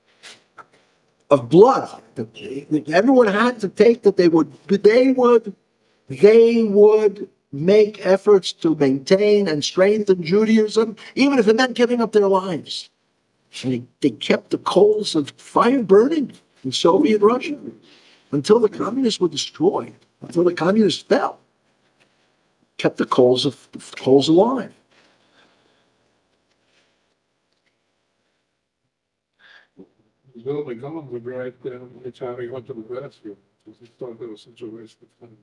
S1: of blood. Everyone had to take that they would make efforts to maintain and strengthen Judaism, even if it meant giving up their lives. And they kept the coals of fire burning in Soviet Russia until the communists were destroyed, until the communists fell. Kept the coals alive.
S5: Bill McGowan would write down each time he went to the bathroom because he thought that was such a waste of time.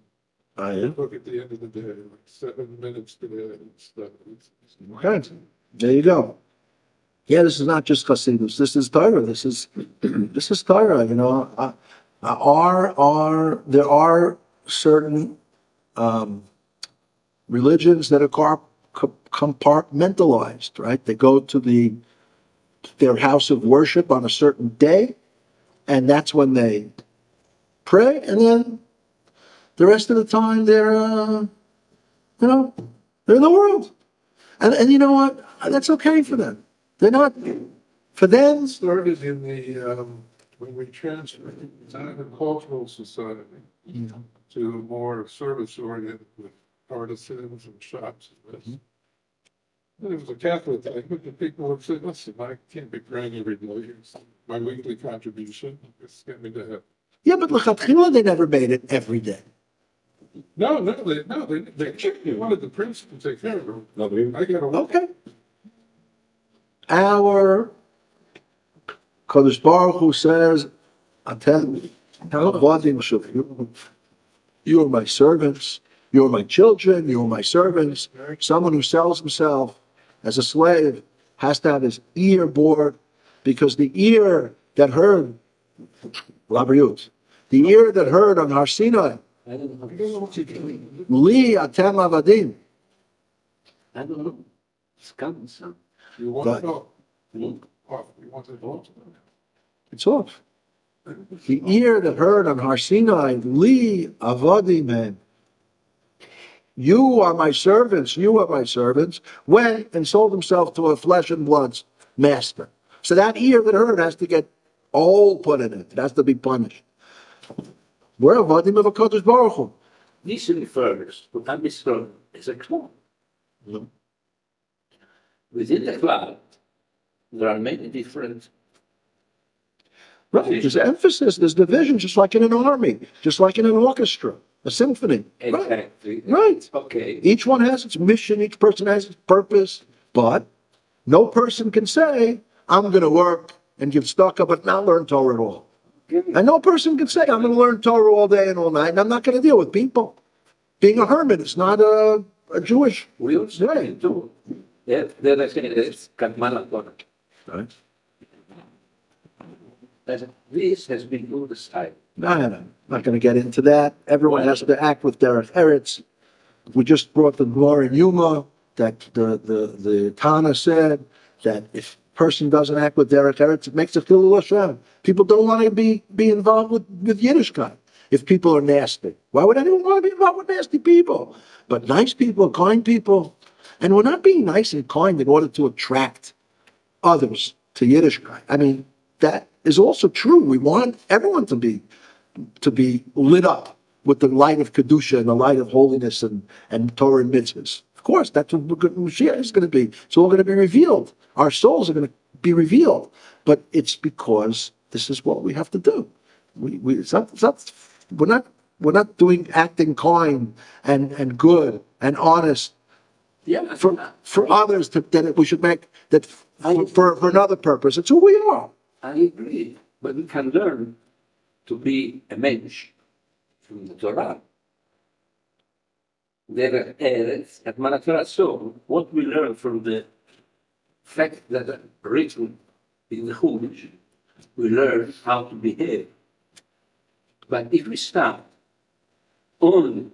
S5: Look at the end of the day, like 7 minutes to the end and stuff.
S1: Okay, there you go. Yeah, this is not just Hasidus. This is Torah. This is Torah. You know, there are certain religions that are compartmentalized, right? They go to their house of worship on a certain day, and that's when they pray, and then the rest of the time they're in the world, and you know what? That's okay for them. They're not for them.
S5: It started in the when we transferred out of a cultural society to more service oriented with artisans and shops and this. It was a Catholic thing, but the people would say, listen, I can't be praying every day. It's my weekly contribution. It's get me to heaven.
S1: Yeah, but l'chatchila, they never made it every day.
S5: No, they wanted the priest to take care of them. I got
S1: okay. Our Kadosh Baruch Hu says, you are my servants, you are my children, you are my servants. Someone who sells himself as a slave has to have his ear bored, because the ear that heard, the ear that heard on Har Sinai, Li atem avadim.
S4: I don't know. It's coming, son.
S5: You want to know? You want to know?
S1: It's off. The ear that heard on Har Sinai, Li avadim. You are my servants, went and sold himself to a flesh and blood master. So that ear that heard has to get a hole put in it. It has to be punished. We're avodim of a Kadosh Baruch Hu.
S4: This refers to Am Yisrael as a cloud. Within the cloud, there are many different.
S1: Right, there's emphasis, there's division, just like in an army, just like in an orchestra, a symphony.
S4: Exactly.
S1: Right.
S4: Okay.
S1: Each one has its mission, each person has its purpose, but no person can say, I'm going to work and give tzedakah, but not learn Torah at all. And no person can say, I'm going to learn Torah all day and all night, and I'm not going to deal with people. Being a hermit is not a Jewish
S4: We also
S1: way.
S4: need to, yeah, there is Katmala Torah.
S1: Right?
S4: This has been put aside.
S1: No, I'm not going to get into that. Everyone has to act with derech eretz. We just brought the Gemara in Yuma that the Tana said that if a person doesn't act with derech eretz, it makes a chilul Hashem. People don't want to be involved with Yiddishkeit. If people are nasty, why would anyone want to be involved with nasty people? But nice people, kind people, and we're not being nice and kind in order to attract others to Yiddishkeit. I mean, that is also true. We want everyone to be lit up with the light of Kedusha and the light of holiness and Torah and mitzvahs. Of course, that's what Mashiach is going to be. It's all going to be revealed. Our souls are going to be revealed. But it's because this is what we have to do. We're not doing acting kind and good and honest
S4: Yeah,
S1: for others that we should make that for another purpose. It's who we are.
S4: I agree, but we can learn to be a mensch from the Torah. There is at Manatara. So, what we learn from the fact that are written in the Chumash, we learn how to behave. But if we start only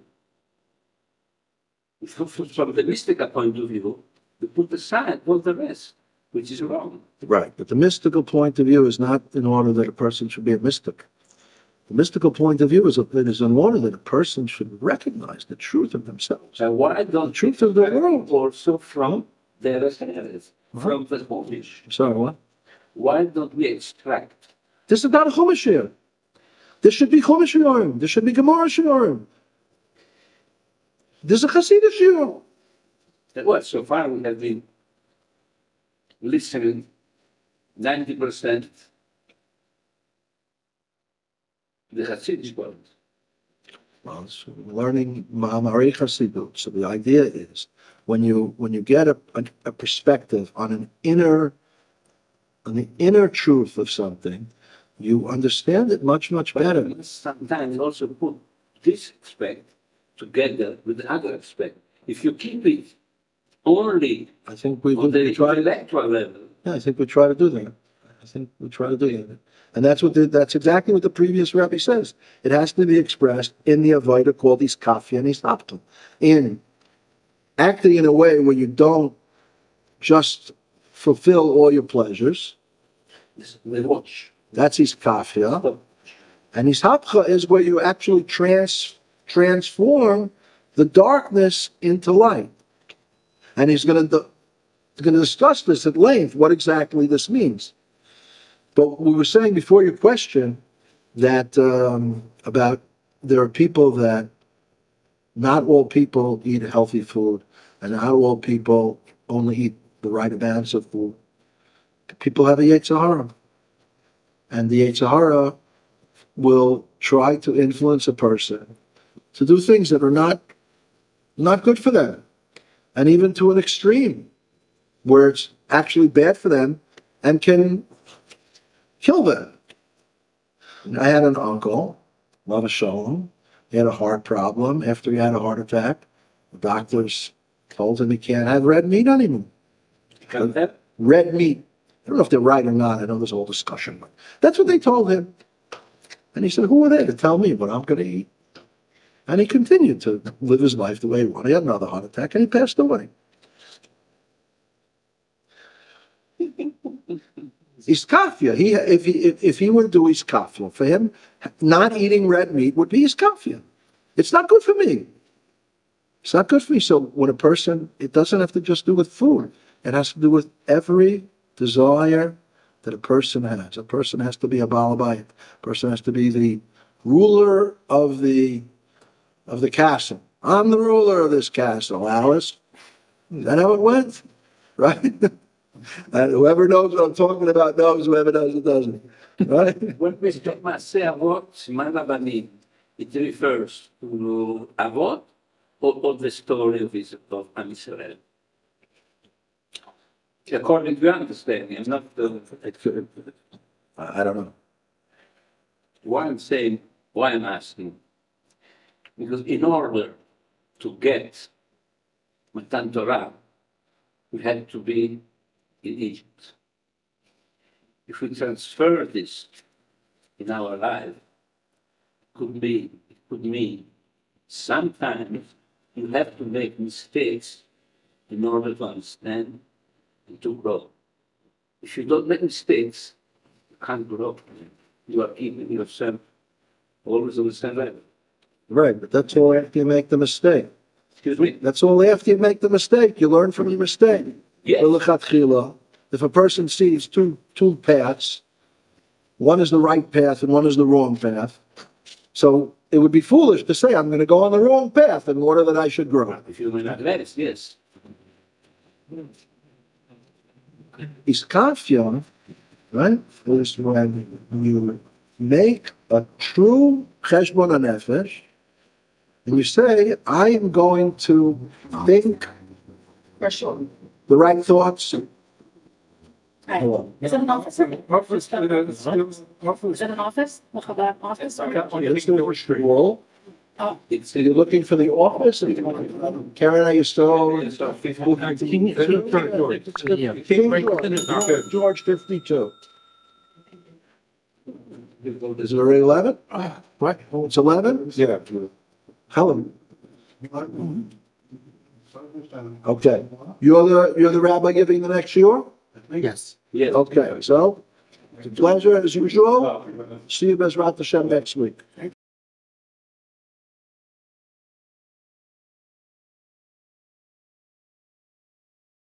S4: from the mystical point of view, we put aside all the rest, which is wrong.
S1: Right, but the mystical point of view is not in order that a person should be a mystic. The mystical point of view is in order that a person should recognize the truth of themselves.
S4: And why don't
S1: The truth of the world.
S4: also from their areas, from the Chumash?
S1: Sorry, what?
S4: Why don't we extract?
S1: This is not a Chumash here. This should be Chumash Yorim. This should be Gemara Yorim. This is a Hasidic Shiur.
S4: Well, so far we have been listening 90% the Hasidic world.
S1: Well, it's learning Maamar Chassidut. So the idea is when you get a perspective on the inner truth of something, you understand it much better.
S4: But we must sometimes also put this aspect together with the other aspect. If you keep it only
S1: I think we
S4: on the
S1: try.
S4: intellectual level,
S1: Yeah, I think we try to do that. And that's exactly what the previous Rabbi says. It has to be expressed in the Avodah called Iskafia and Isaptum. In acting in a way where you don't just fulfill all your pleasures.
S4: we watch.
S1: That's Iskafia. And Ishapcha is where you actually transform the darkness into light. And he's going to discuss this at length, what exactly this means. But we were saying before your question that about there are people that not all people eat healthy food, and not all people only eat the right amounts of food. People have a Yetzer Hara, and the Yetzer Hara will try to influence a person to do things that are not good for them, and even to an extreme where it's actually bad for them and can kill them. I had an uncle, Lava Shalom. He had a heart problem. After he had a heart attack, the doctors told him he can't have red meat anymore.
S4: Can't have?
S1: Red meat. I don't know if they're right or not. I know there's a whole discussion, but that's what they told him. And he said, who are they to tell me what I'm going to eat? And he continued to live his life the way he wanted. He had another heart attack and he passed away. Iskafia. If he would do iskafia, for him, not eating red meat would be iskafia. It's not good for me. It's not good for me. So when a person, it doesn't have to just do with food. It has to do with every desire that a person has. A person has to be a balabayit. A person has to be the ruler of the castle. I'm the ruler of this castle, Alice. Is that how it went? Right? And whoever knows what I'm talking about knows, whoever doesn't, doesn't. Right?
S4: When we say Maaseh Avot, Siman Rabbanim, it refers to Avot or the story of Am Yisrael? According to your understanding, I'm not
S1: I don't know.
S4: why I'm asking, because in order to get Matan Torah, we had to be in Egypt. If we transfer this in our life, it could mean sometimes you have to make mistakes in order to understand and to grow. If you don't make mistakes, you can't grow. You are keeping yourself always on the same level.
S1: Right, but that's all after you make the mistake.
S4: Excuse me?
S1: That's all after you make the mistake. You learn from your mistake.
S4: Yes.
S1: If a person sees two paths, one is the right path and one is the wrong path, so it would be foolish to say, I'm going to go on the wrong path in order that I should grow.
S4: If you're in athletics, yes.
S1: Iskafia, right, is when you make a true cheshbon nefesh, and you say, I am going to think the right thoughts.
S6: Right. Is it an office?
S5: Office,
S6: Is it an office? The Chabad office? Or? Oh,
S1: So you're looking for the office? Karen, are you still? George 52. Is it already 11? Right, it's 11?
S3: Yeah.
S1: Helen. Okay, you're the rabbi giving the next shiur?
S7: Yes.
S4: Yes.
S1: Okay, so, it's a pleasure as usual. See you Bezrat Hashem next week.